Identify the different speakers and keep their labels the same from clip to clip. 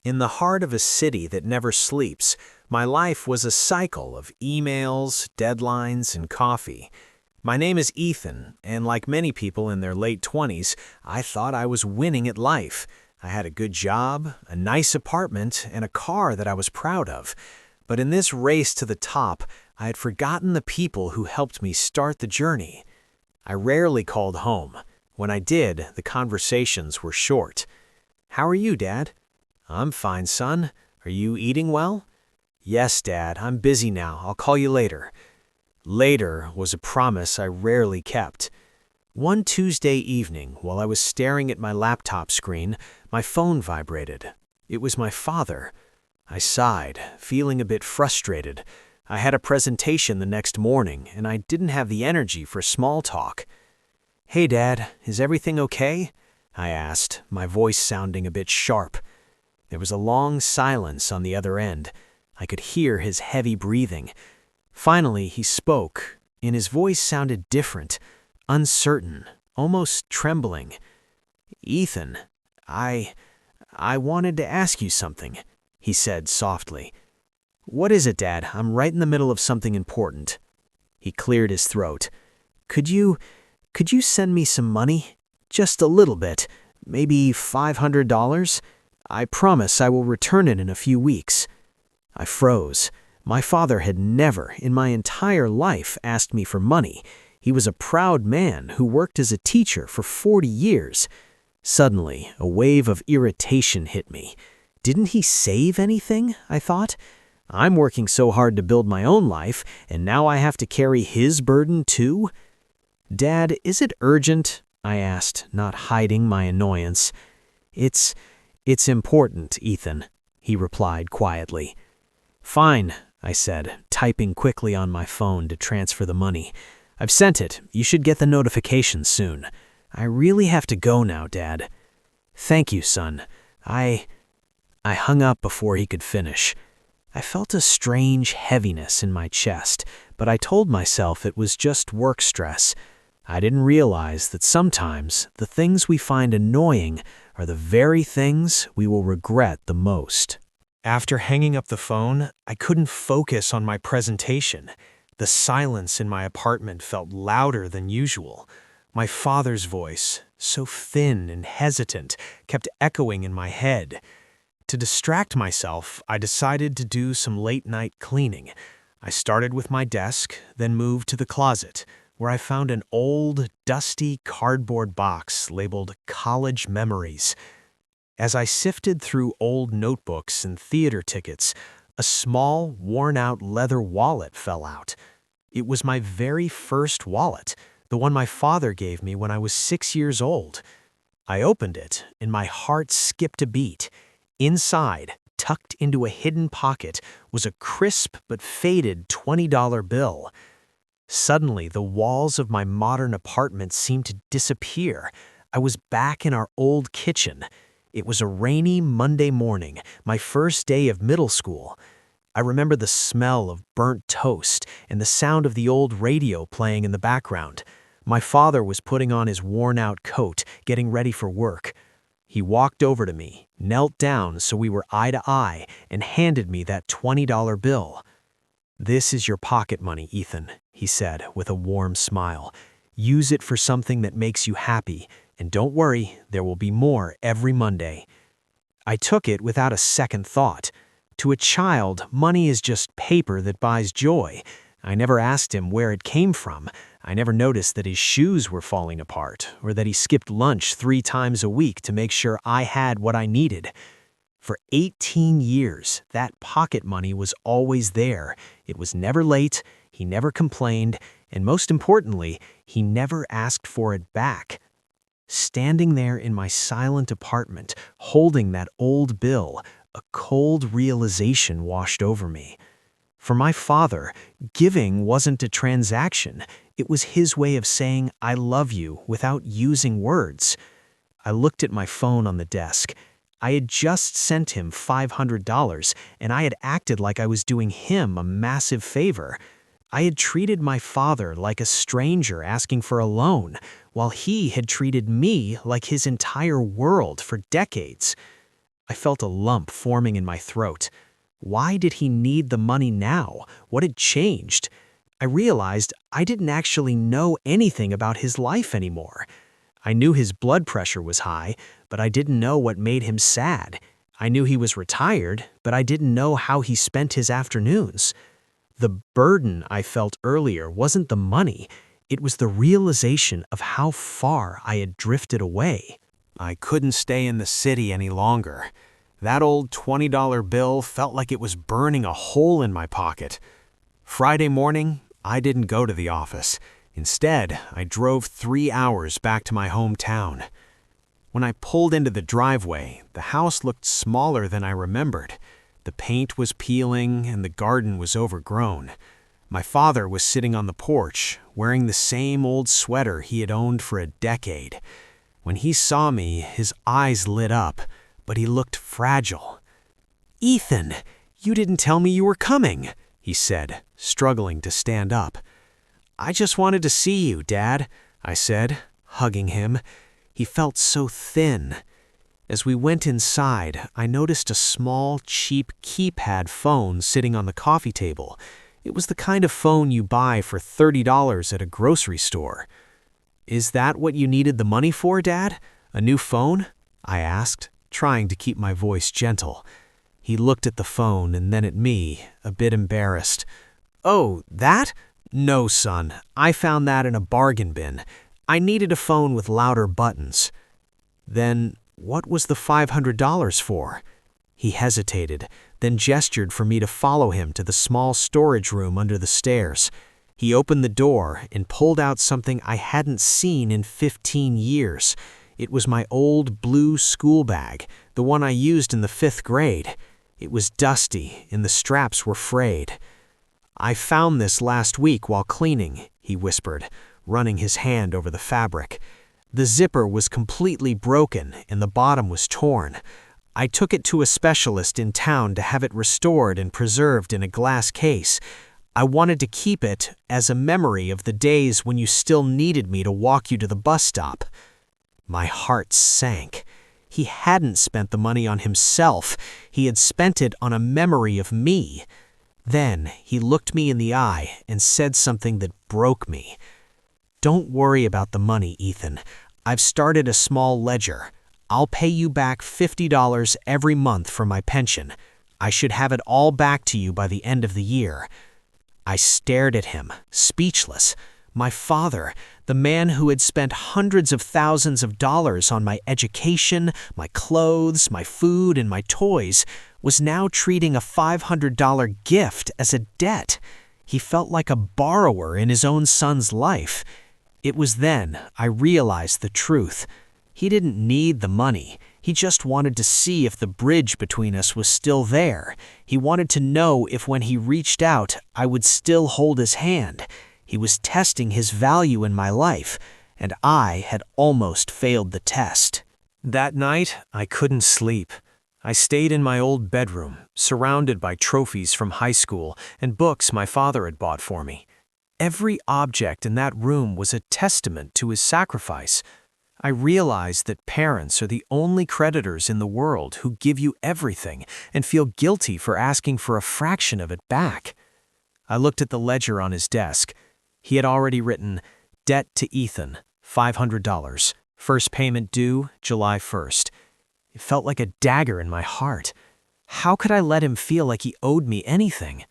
Speaker 1: In the heart of a city that never sleeps, my life was a cycle of emails, deadlines, and coffee. My name is Ethan, and like many people in their late 20s, I thought I was winning at life. I had a good job, a nice apartment, and a car that I was proud of. But in this race to the top, I had forgotten the people who helped me start the journey. I rarely called home. When I did, the conversations were short. "How are you, Dad?" "I'm fine, son. Are you eating well?" "Yes, Dad, I'm busy now. I'll call you later." Later was a promise I rarely kept. One Tuesday evening, while I was staring at my laptop screen, my phone vibrated. It was my father. I sighed, feeling a bit frustrated. I had a presentation the next morning, and I didn't have the energy for small talk. "Hey, Dad, is everything okay?" I asked, my voice sounding a bit sharp. There was a long silence on the other end. I could hear his heavy breathing. Finally, he spoke, and his voice sounded different, uncertain, almost trembling. "Ethan, I wanted to ask you something," he said softly. "What is it, Dad? I'm right in the middle of something important." He cleared his throat. Could you send me some money? Just a little bit, maybe $500? I promise I will return it in a few weeks." I froze. My father had never, in my entire life, asked me for money. He was a proud man who worked as a teacher for 40 years. Suddenly, a wave of irritation hit me. Didn't he save anything? I thought. I'm working so hard to build my own life, and now I have to carry his burden too? "Dad, is it urgent?" I asked, not hiding my annoyance. It's important, Ethan," he replied quietly. "Fine," I said, typing quickly on my phone to transfer the money. "I've sent it. You should get the notification soon. I really have to go now, Dad." "Thank you, son. I hung up before he could finish. I felt a strange heaviness in my chest, but I told myself it was just work stress. I didn't realize that sometimes the things we find annoying are the very things we will regret the most. After hanging up the phone, I couldn't focus on my presentation. The silence in my apartment felt louder than usual. My father's voice, so thin and hesitant, kept echoing in my head. To distract myself, I decided to do some late-night cleaning. I started with my desk, then moved to the closet, where I found an old, dusty cardboard box labeled College Memories. As I sifted through old notebooks and theater tickets, a small, worn-out leather wallet fell out. It was my very first wallet, the one my father gave me when I was 6 years old. I opened it, and my heart skipped a beat. Inside, tucked into a hidden pocket, was a crisp but faded $20 bill. Suddenly, the walls of my modern apartment seemed to disappear. I was back in our old kitchen. It was a rainy Monday morning, my first day of middle school. I remember the smell of burnt toast and the sound of the old radio playing in the background. My father was putting on his worn-out coat, getting ready for work. He walked over to me, knelt down so we were eye to eye, and handed me that $20 bill. "This is your pocket money, Ethan," he said with a warm smile. "Use it for something that makes you happy, and don't worry, there will be more every Monday." I took it without a second thought. To a child, money is just paper that buys joy. I never asked him where it came from. I never noticed that his shoes were falling apart, or that he skipped lunch 3 times a week to make sure I had what I needed. For 18 years, that pocket money was always there. It was never late, he never complained, and most importantly, he never asked for it back. Standing there in my silent apartment, holding that old bill, a cold realization washed over me. For my father, giving wasn't a transaction. It was his way of saying, "I love you," without using words. I looked at my phone on the desk. I had just sent him $500, and I had acted like I was doing him a massive favor. I had treated my father like a stranger asking for a loan, while he had treated me like his entire world for decades. I felt a lump forming in my throat. Why did he need the money now? What had changed? I realized I didn't actually know anything about his life anymore. I knew his blood pressure was high, but I didn't know what made him sad. I knew he was retired, but I didn't know how he spent his afternoons. The burden I felt earlier wasn't the money. It was the realization of how far I had drifted away. I couldn't stay in the city any longer. That old $20 bill felt like it was burning a hole in my pocket. Friday morning, I didn't go to the office. Instead, I drove 3 hours back to my hometown. When I pulled into the driveway, the house looked smaller than I remembered. The paint was peeling and the garden was overgrown. My father was sitting on the porch, wearing the same old sweater he had owned for a decade. When he saw me, his eyes lit up, but he looked fragile. "Ethan, you didn't tell me you were coming," he said, struggling to stand up. "I just wanted to see you, Dad," I said, hugging him. He felt so thin. As we went inside, I noticed a small, cheap keypad phone sitting on the coffee table. It was the kind of phone you buy for $30 at a grocery store. "Is that what you needed the money for, Dad? A new phone?" I asked, trying to keep my voice gentle. He looked at the phone and then at me, a bit embarrassed. "Oh, that? No, son. I found that in a bargain bin. I needed a phone with louder buttons." "Then what was the $500 for?" He hesitated, then gestured for me to follow him to the small storage room under the stairs. He opened the door and pulled out something I hadn't seen in 15 years. It was my old blue school bag, the one I used in the 5th grade. It was dusty and the straps were frayed. "I found this last week while cleaning," he whispered, running his hand over the fabric. The zipper was completely broken and the bottom was torn. I took it to a specialist in town to have it restored and preserved in a glass case. I wanted to keep it as a memory of the days when you still needed me to walk you to the bus stop. My heart sank. He hadn't spent the money on himself. He had spent it on a memory of me. Then he looked me in the eye and said something that broke me. "Don't worry about the money, Ethan. I've started a small ledger. I'll pay you back $50 every month from my pension. I should have it all back to you by the end of the year." I stared at him, speechless. My father, the man who had spent hundreds of thousands of dollars on my education, my clothes, my food, and my toys, was now treating a $500 gift as a debt. He felt like a borrower in his own son's life. It was then I realized the truth. He didn't need the money. He just wanted to see if the bridge between us was still there. He wanted to know if when he reached out, I would still hold his hand. He was testing his value in my life, and I had almost failed the test. That night, I couldn't sleep. I stayed in my old bedroom, surrounded by trophies from high school and books my father had bought for me. Every object in that room was a testament to his sacrifice. I realized that parents are the only creditors in the world who give you everything and feel guilty for asking for a fraction of it back. I looked at the ledger on his desk. He had already written, "Debt to Ethan, $500. First payment due July 1st. It felt like a dagger in my heart. How could I let him feel like he owed me anything?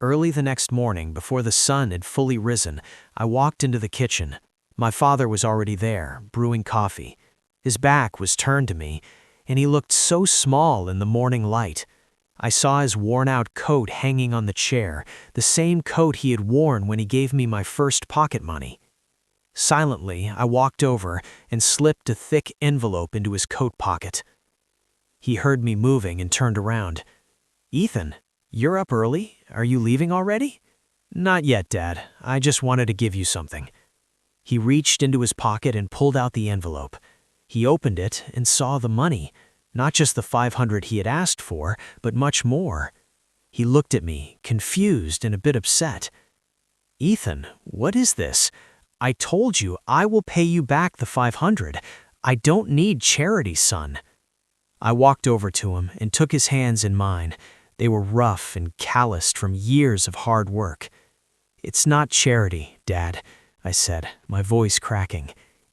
Speaker 1: Early the next morning, before the sun had fully risen, I walked into the kitchen. My father was already there, brewing coffee. His back was turned to me, and he looked so small in the morning light. I saw his worn-out coat hanging on the chair, the same coat he had worn when he gave me my first pocket money. Silently, I walked over and slipped a thick envelope into his coat pocket. He heard me moving and turned around. "Ethan, you're up early? Are you leaving already?" "Not yet, Dad. I just wanted to give you something." He reached into his pocket and pulled out the envelope. He opened it and saw the money, not just the $500 he had asked for, but much more. He looked at me, confused and a bit upset. "Ethan, what is this? I told you I will pay you back the $500. I don't need charity, son." I walked over to him and took his hands in mine. They were rough and calloused from years of hard work. "It's not charity, Dad," I said, my voice cracking.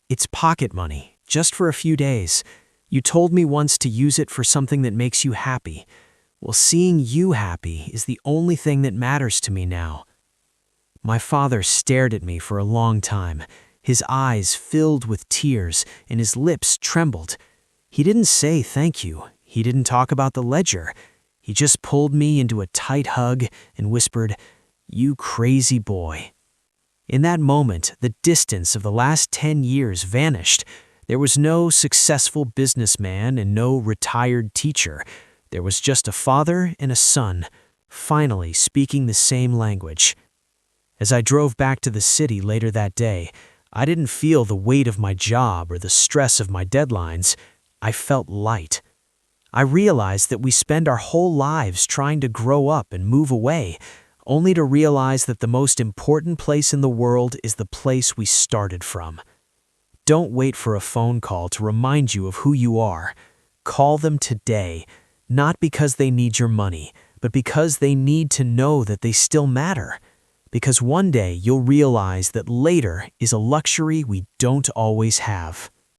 Speaker 1: "It's pocket money, just for a few days. You told me once to use it for something that makes you happy. Well, seeing you happy is the only thing that matters to me now." My father stared at me for a long time. His eyes filled with tears and his lips trembled. He didn't say thank you. He didn't talk about the ledger. He just pulled me into a tight hug and whispered, "You crazy boy." In that moment, the distance of the last 10 years vanished. There was no successful businessman and no retired teacher. There was just a father and a son, finally speaking the same language. As I drove back to the city later that day, I didn't feel the weight of my job or the stress of my deadlines. I felt light. I realized that we spend our whole lives trying to grow up and move away, only to realize that the most important place in the world is the place we started from. Don't wait for a phone call to remind you of who you are. Call them today, not because they need your money, but because they need to know that they still matter. Because one day you'll realize that later is a luxury we don't always have.